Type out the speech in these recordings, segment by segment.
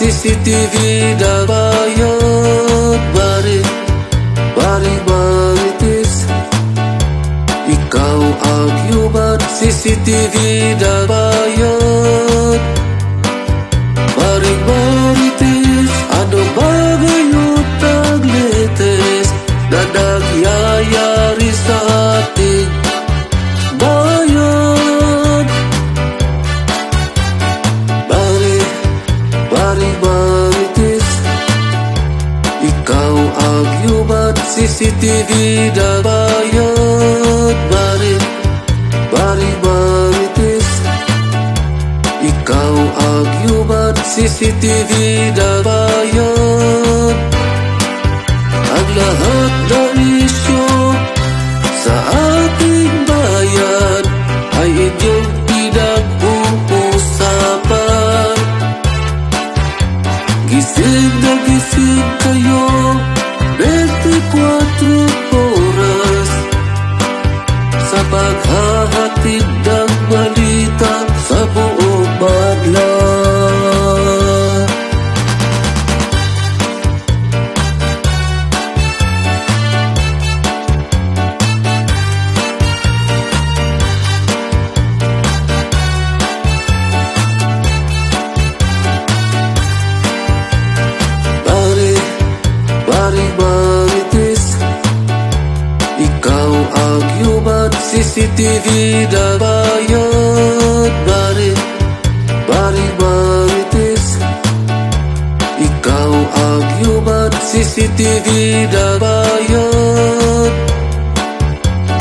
CCTV dabayot bari-baritis. Ikaw agyubat CCTV dabayot bari-baritis. Ano bagayot tagletes nadagyayari sa ating bayan. Bari-baritis. Ikaw agyubat CCTV dabayot bari-baritis. Ikaw agyubat CCTV dabayot. Ang lahat na isyo sa ating bayan ay inyong pinag-uusapan. Gising na gising kayo 24 oras sa paghahatid ng balita sa buong banla. Bari-baritis. Ikaw agyubat CCTV dabayot bari-baritis. Ikaw agyubat CCTV dabayot.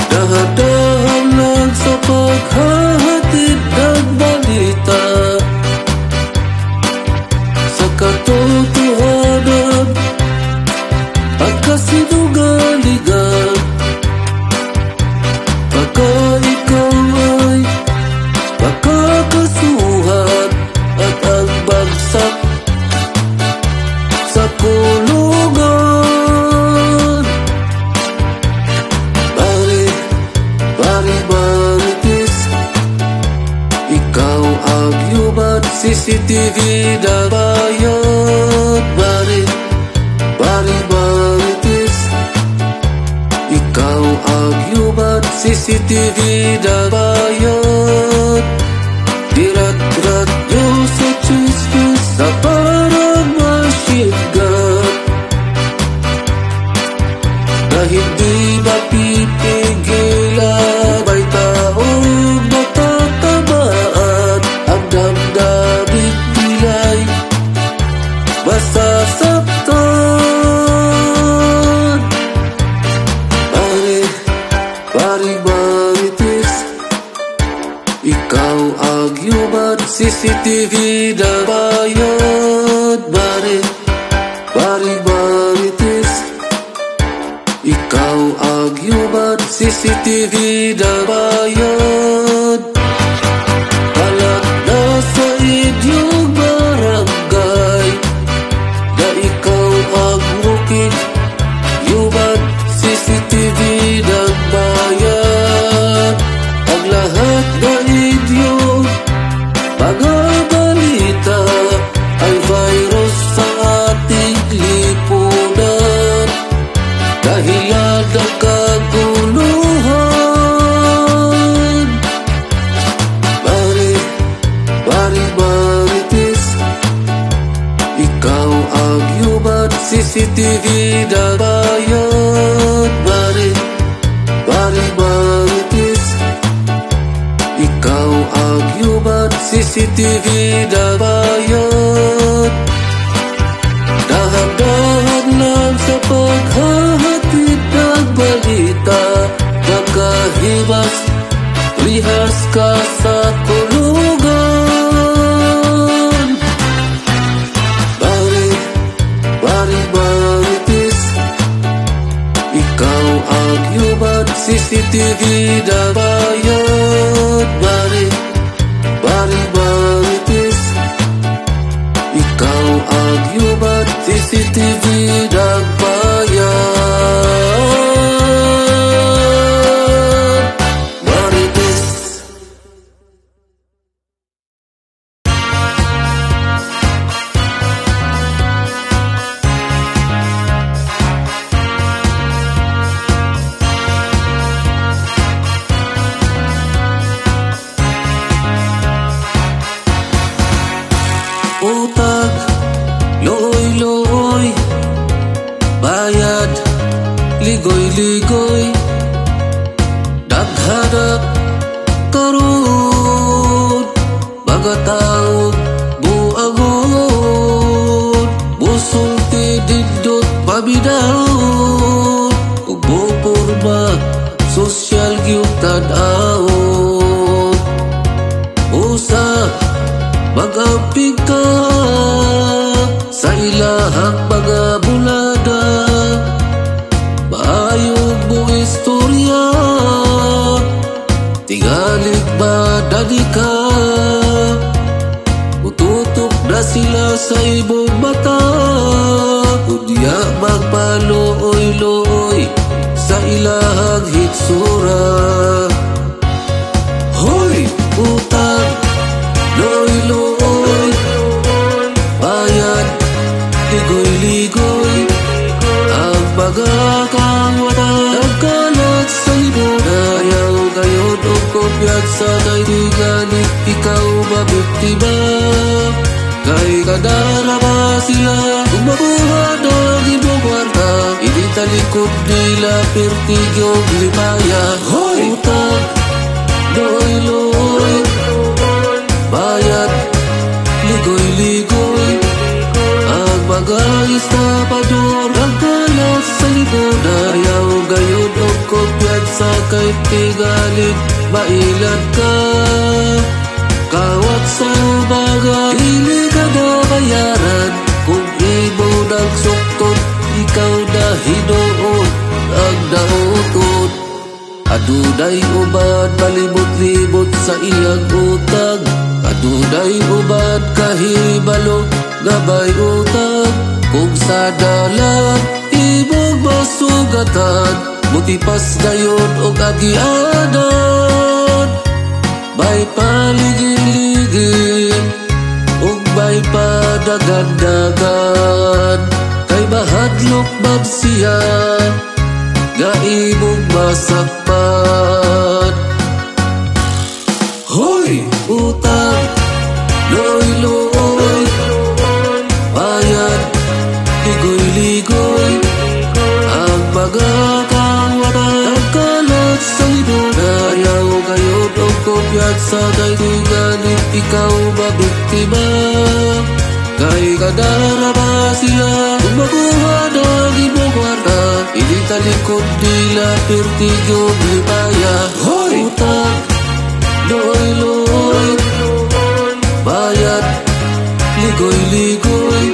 Dahan-dahan lang sa paghahatid ng balita sa katotohanan at kasinungalingan. Baka ikaw ay makakasuhan at ang bagsak sa kulungan. Bari-baritis. Ikaw agyubat CCTV dabayot bari-baritis. Ikaw agyubat CCTV dabayot. Dirat-radyo sa chismis sa parang machine gun na hindi mapipigilan. May taong matatamaan, ang damdamin nila'y masasaktan. Bari-baritis. Ikaw agyubat CCTV dabayot bari-baritis. Ikaw agyubat CCTV dabayot. Alam na sa inyong barangay na ikaw ang bukid yubat CCTV ng bayan. Ang lahat na inyong mga balita ay virus sa ating lipunan. Dahilan ng kaguluhan. Bari-baritis. Ikaw agyubat CCTV dabayot bari-baritis. Ikaw agyubat CCTV dabayot. Dahan-dahan lang sa paghahatid ng balita. Nakahimas, rihas ka sa kulungan. Bari-baritis. Ikaw agyubat CCTV dabayot bari-baritis. Ikaw agyubat CCTV ng bayan. Marites. mga tao buangon, busong tidindot pabidahon, ug buporma sosyal gyud tan-awon. Usa mag-amping ka sa ilahang mga bulada, maayong mo istorya, tingalig madani ka, ututok na sila sa imong mata, kunya magpaluoy-luoy sa ilahang hitsura. Hoy, utang, loy-loy, bayad, ligoy-ligoy, ang pagkakawatan, nagkalat sa libon. Ayaw gayon o kumpiyansa, kaibiganin ikaw mabiktima. Kay kadarama sila, kung mabuha ng ibong warta, initalikod nila pertigyong limaya. Hoy! Utang, loy-loy, bayad, ligoy-ligoy, ang mga estapador, ang kalat sa libon. Ayaw gayon o kumpiyansa, kay tigalig mailan ka. Kawat sa umaga, hindi ka na bayaran, kung imo ng suktot, ikaw na hinuon ang nautot. Adunay uban malimot-limot sa iyang utang, adunay uban kahibalo nga may utang. Kung sa dalan imong masugatan, mutipas gayon og agianan. May paligid-ligid ug may padagan-dagan, kay mahadlok man siya nga imong masakpan. Hoy! Utang, loy-loy, bayad, ligoy-ligoy, ang mga kawatan, ang kalat sa libon. Ayaw gayon o kumpiyansa, kaibiganin ikaw mabiktima. Kay kadarama sila, kung makuha ng ibong warta, initalikod nila pertigyong limaya. Hoy! Utang, loy-loy, bayad, ligoy-ligoy,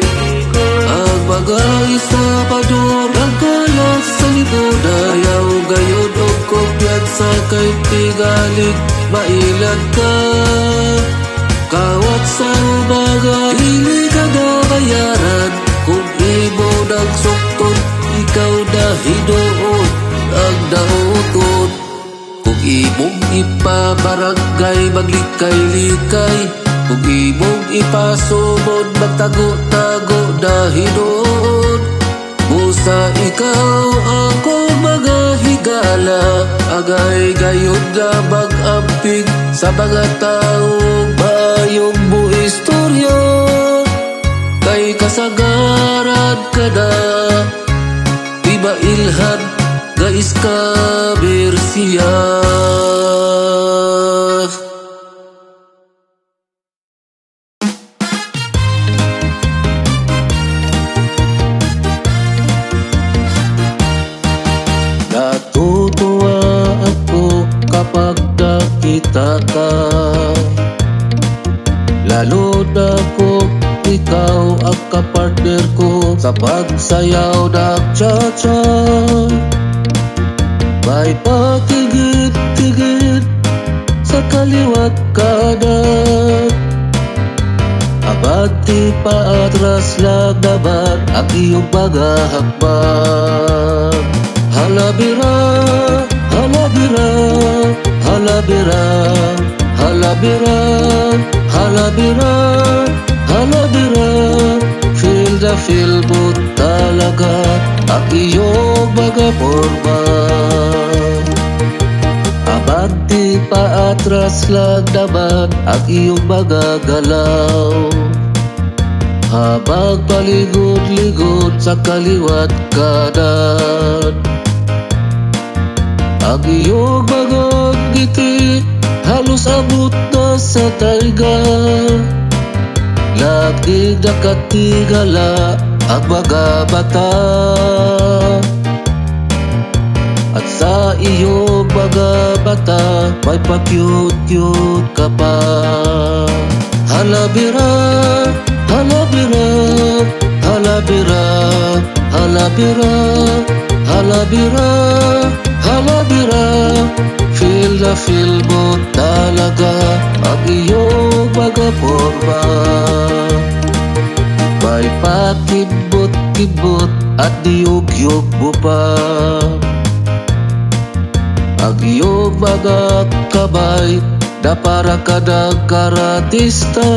ang mga estapador, ang kalat sa libon. Ayaw gayon o kumpiyansa, kay tigalig mailan ka. Kawat sa umaga, hindi ka na bayaran, kung imo ng suktot, ikaw na hinuon ang nautot. Kung imong ipabarangay, maglikay-likay, kung imong ipasumod, magtago-tago na hinuon. Busa ikaw ako mga higala, agay gayon nga mag-amping sa mga taong mayong buistorya. Kay kasagaran ka na, di mailhan nga iskaber siya. Natutuwa ako kapag nakita ka, lalo na kung ikaw ang kapartner ko sa pagsayaw ng cha-cha. May pakigit-tigit sa kaliwat kanan, abante pa atras lang naman ang iyong mga hakbang. Halabira, halabira, halabira, halabira, halabira, halabira. Feel the feel mo talaga ang iyong mga forma. Abante pa atras lang naman ang iyong mga galaw, habang paligod-ligod sa kaliwat kanan. Ang iyong mga ngiti halos abot na sa taiga, lagi nakatigala ang mga bata. At sa iyo mga bata, may pa-cute-cute ka pa. Halabira, halabira, halabira, halabira, halabira, halabira. Feel na feel mo talaga ang iyong mga forma. May pakibot-kibot at diyog-yog mo pa. Ang iyong mga kamay na para ka ng karatista.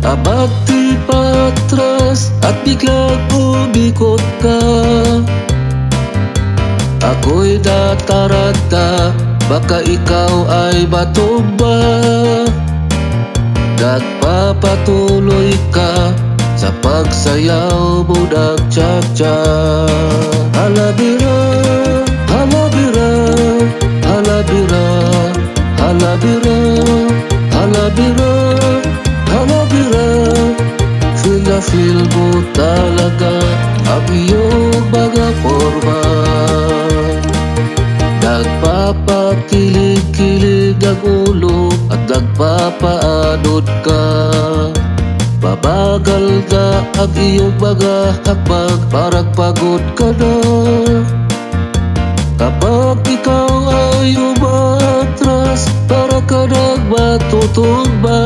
Abagti patras at biglang umikot ka. Ako'y nataranta, baka ikaw ay matumba. Nagpapatuloy ka sa pagsayaw mo ng cha-cha. Halabira, halabira, halabira, halabira, halabira, halabira. Feel na feel mo talaga ang iyong mga forma. Nagpapakilig-kilig ang ulo at nagpapaanod ka. Babagal na ang iyong mga hakbang, parang pagod ka na. Kapag ikaw ay umatras, para ka nang matutumba.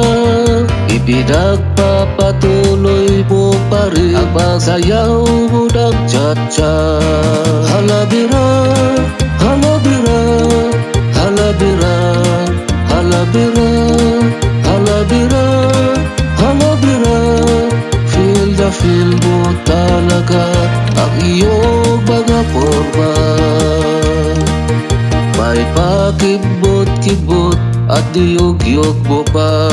Ipinagpapatuloy mo pa rin ang masayaw mo ng cha-cha. Halabira, halabira, halabira, halabira, halabira, halabira. Feel na feel mo talaga ang iyong mga forma. May pakibot-kibot at diyog-yog mo pa.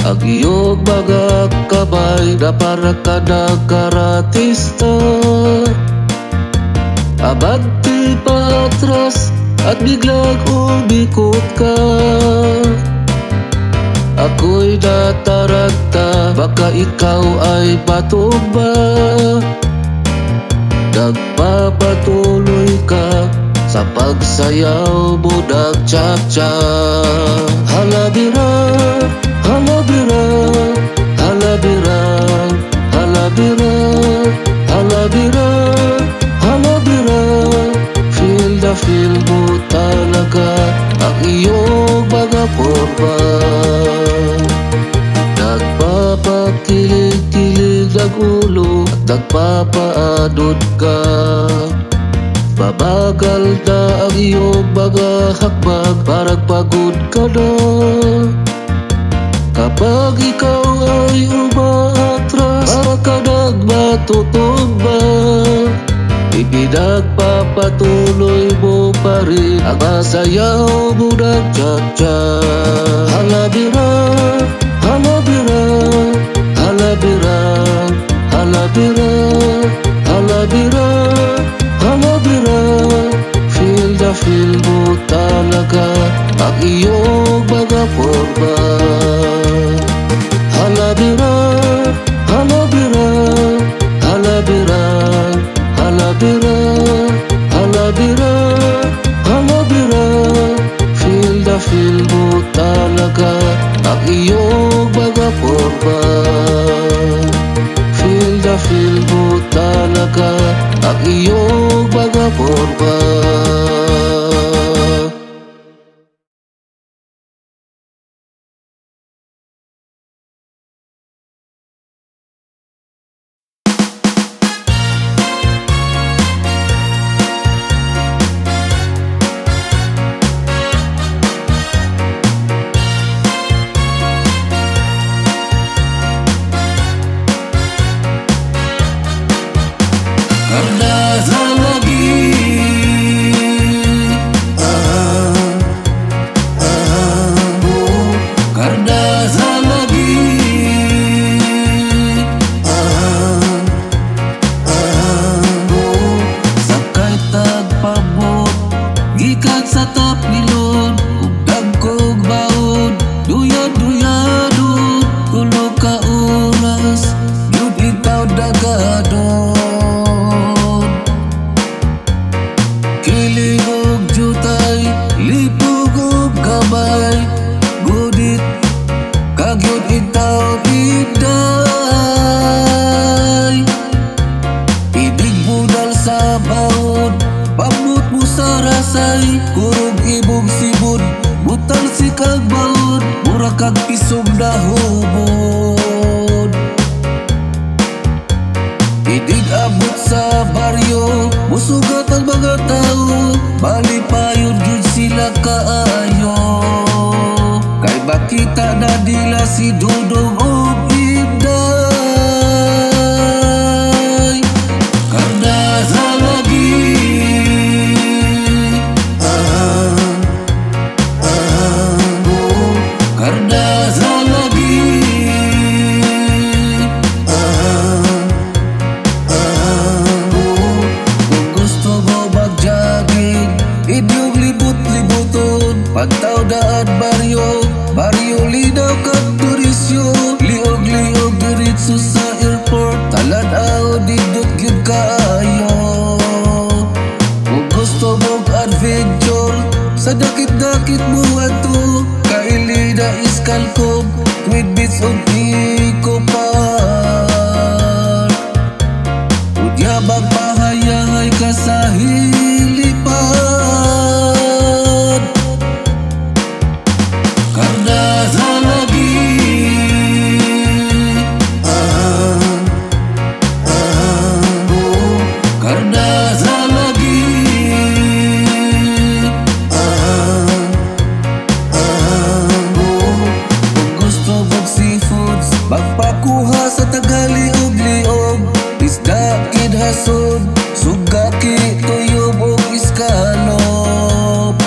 Ang iyong mga kamay na para ka ng karatista. Abante patras at biglang umikot ka. Ako'y nataranta, baka ikaw ay matumba. Nagpapatuloy ka sa pagsayaw mo ng cha-cha. Halabira, halabira, halabira, halabira, halabira, halabira. Feel na feel mo talaga ang iyong mga forma. Nagpapakilig-kilig ang ulo at nagpapaanod ka. Babagal na ang iyong mga hakbang, parang pagod ka na. Kapag ikaw ay umaatras, para ka nang matutumba. Ipinagpapatuloy mo pa rin ang masayaw mo ng cha-cha. Halabira, halabira, halabira, halabira, halabira, halabira. Feel na feel mo talaga ang iyong mga forma. Halabira, halabira, halabira, halabira, halabira, halabira. Feel na feel mo talaga ang iyong mga forma. Feel na feel mo talaga Kiling og jutay, lipog og kabay, gudit kagyod itaw iday. Idig budal sa baod, pamut mo sa rasay, kurog ibog sibod, butang si kagbaod, mura kag isog na hubod. Idig abot sa baryo, musugat ang mga tao, malipayod yun sila kaayo. Kay makita na nila si Dudong o Inday. Karna sa lagi, karna sa lagi, kung gusto mo mag-jogging, inyong libot-libuton, pagtaw daan baryo, baryo linaw kag turisyo, liog-liog diritso sa airport, talanaw nindot gyud kaayo. Kung gusto mong adventure, sa dakit-dakit mo ato, kaili na Iskalcom, Twin Beach ug Eco Park. Unya magpahayahay ka sa hilipad. Karna sa lagi, karna sa lagi, kung gusto mong seafoods, magpakuha sa tagali-og-liog, isda kinhason, sugaki, tuyom ug iskalop.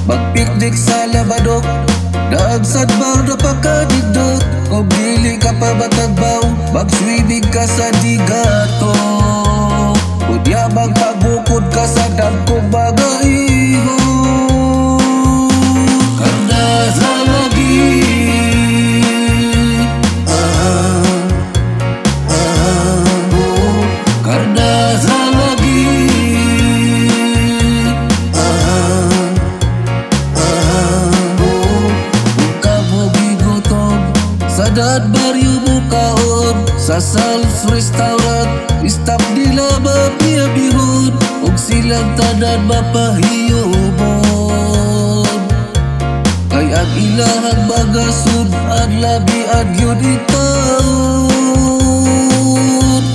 Magpiknik sa Labadok, naagsadbaw na pagkanindot, kung dili ka pa matagbaw, mag-swimming ka sa Digato. Kunya magpabukod ka sa dagkong mga ihon. Karna sa lagi, karna sa lagi, sa daan baryo mo kaon, sa Sal's Restaurant, stop nila mapiyabihon, ug silang tanan mapahiyomon. Kay ang ilahang mga sunan labian yun itaon.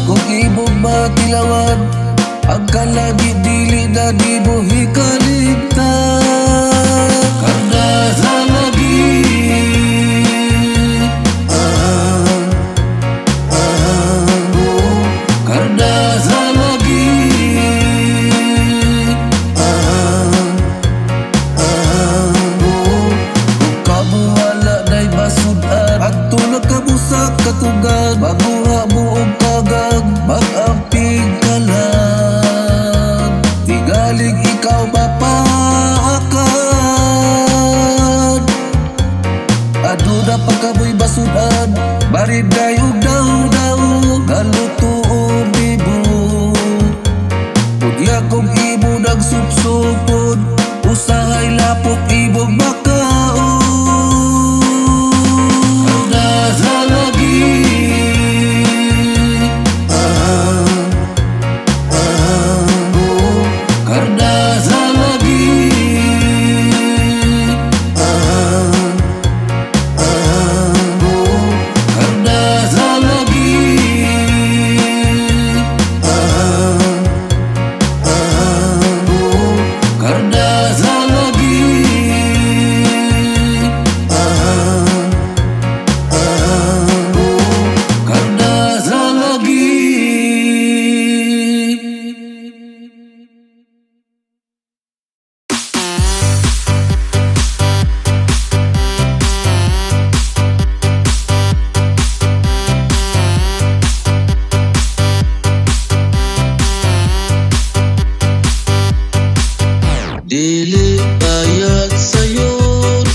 Kung imong matilawan, ang kalangit dili na di mo hikalimtan. Karna sa lagi, karna sa lagi, kung kamo wala na'y masudan, at tulog ka mo sa katugan, maguha mo ang kagang, mag-amping ka lang. Tigaling ikaw mapaakan, aduna pa kamoy masudan, marinday ug daw-daw, galutuon ibo. Kunya kung imo nang supsupon, usahay lapok ibong makaon. Karna sa lagi, karna sa lagi, karna sa lagi, karna sa lagi, karna sa lagi. Dili bayat sayon,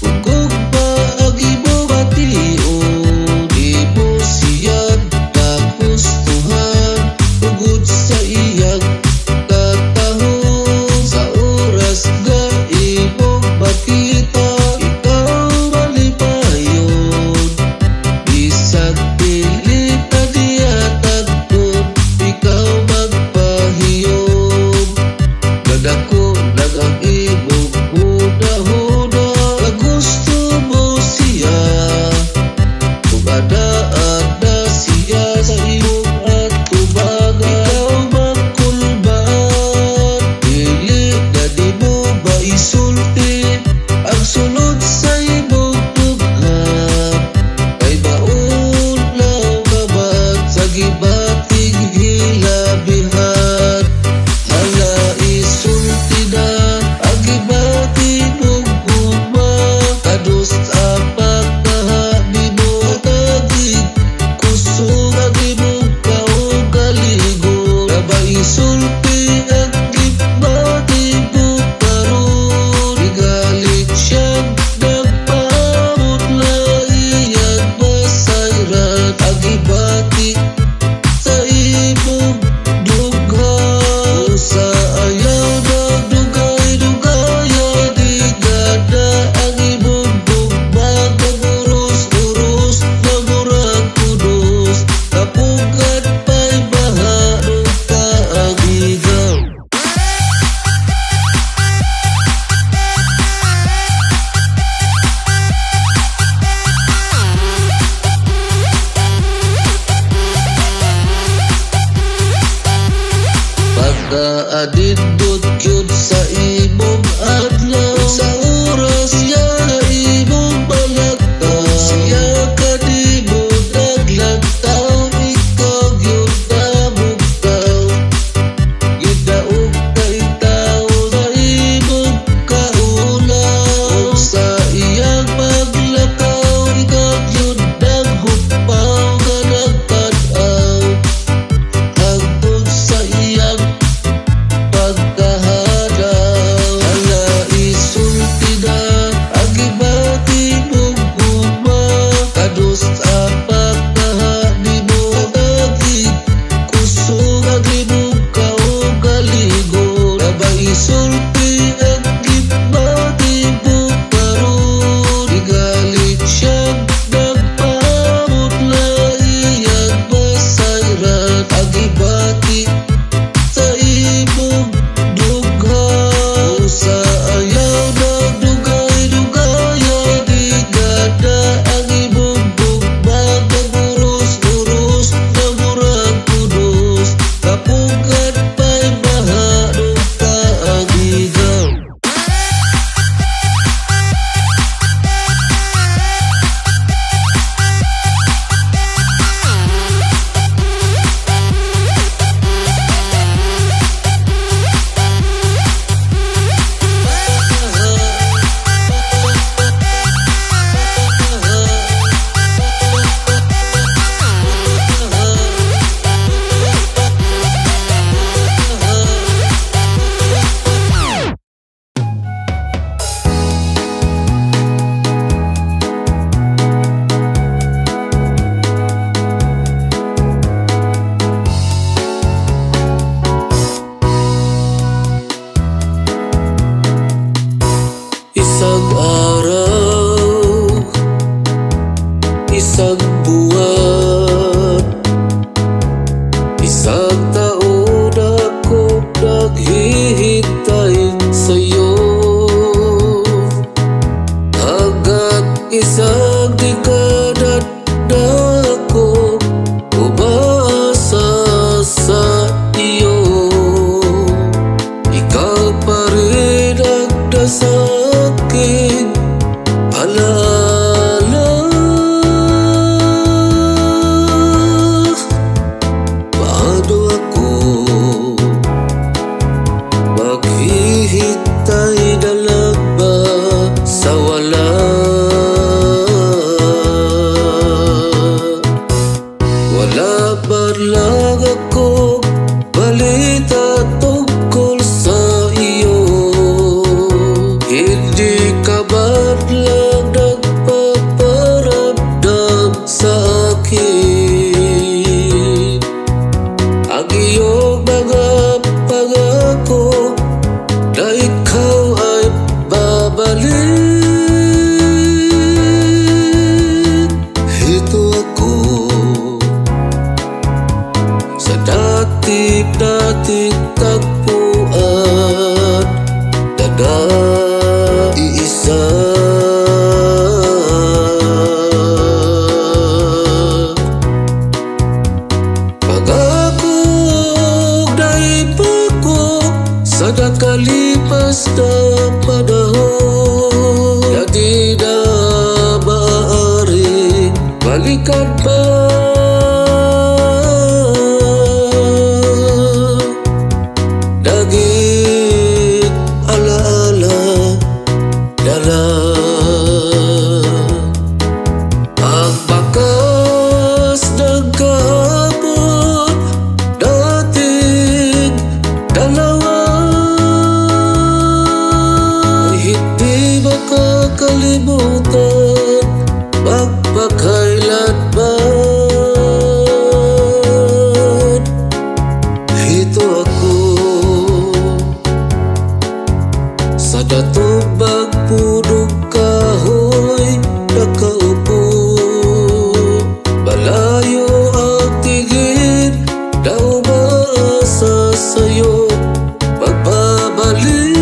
ugog pa ang imo bation, di mo siyang kagustuhan, tungod sa iyang kata. adindot yun sa imong adlaw. Sa oras ya imong balagtaw, siya ka di mo naglagtaw. Ikaw yun namugtaw, gidaog kay tao sa imong kaulaw. Sa iyang paglakaw, ikaw yun nagupaw ka nagtanaw. Hangtod sa iyang pagkahadaw, ala isulti na ang ibati mong guma. Kados ang pagkahani mo naging kusog ang imong kaugalingon. Naba isulti ang ibati mong karon, igalit siyang nagpaabot na iyang masayran. Ang ibati sa imong dugay, sa ayaw na dugay-dugay, di gada ang imong bugmag. Naguros-uros na murag kudos, kapugan pa'y mahalo ka ang igaw. Isang araw, isang buwan, isang taon akong naghihintay sa'yo. Hanggang isang dekada na ako umaasa sa iyo. Ikaw pa rin ang nasa aking alaala. Paano ako maghihintay na lang ba sa wala? Wala man lang akong balita tungkol sa iyo. Hindi ka man lang nagpaparamdam sa akin. Ang iyong mga pangako na ikaw ay babalik. Ito ako sa dati-dating tagpuan na naiisa. Pangakong naipako sa nakalipas na panahon, na di na maaaring balikan pa. Naging alaala na lang ang bakas ng kahapon nating dalawa. Ay hindi makakalimutan magpakailanman. Ito ako sa datubang punong kahoy nakaupo. Malayo ang tingin na umaasa sa'yo magbabalik.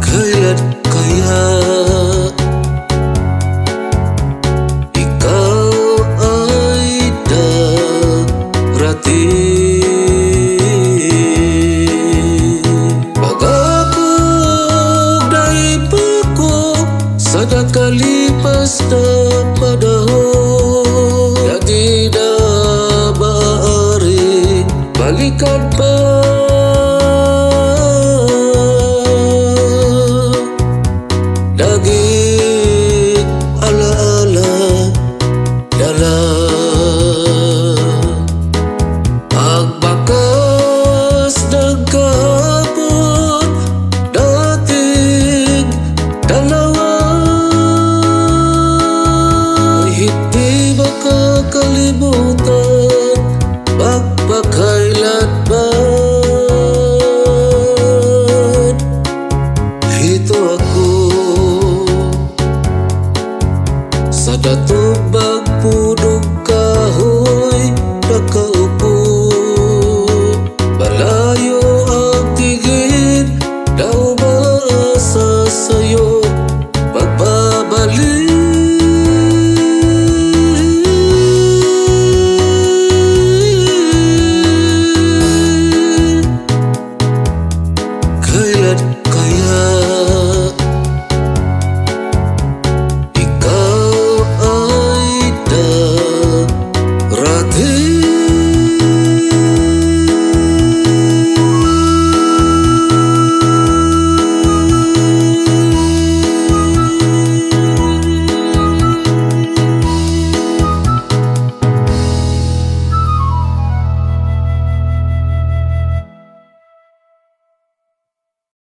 Kailan kaya kalibutan, pagpakailan man. Ito ako sa datubang punong kahoy nakaupo, malayo ang tingin na umaasa sa'yo pagbabalik. Kailan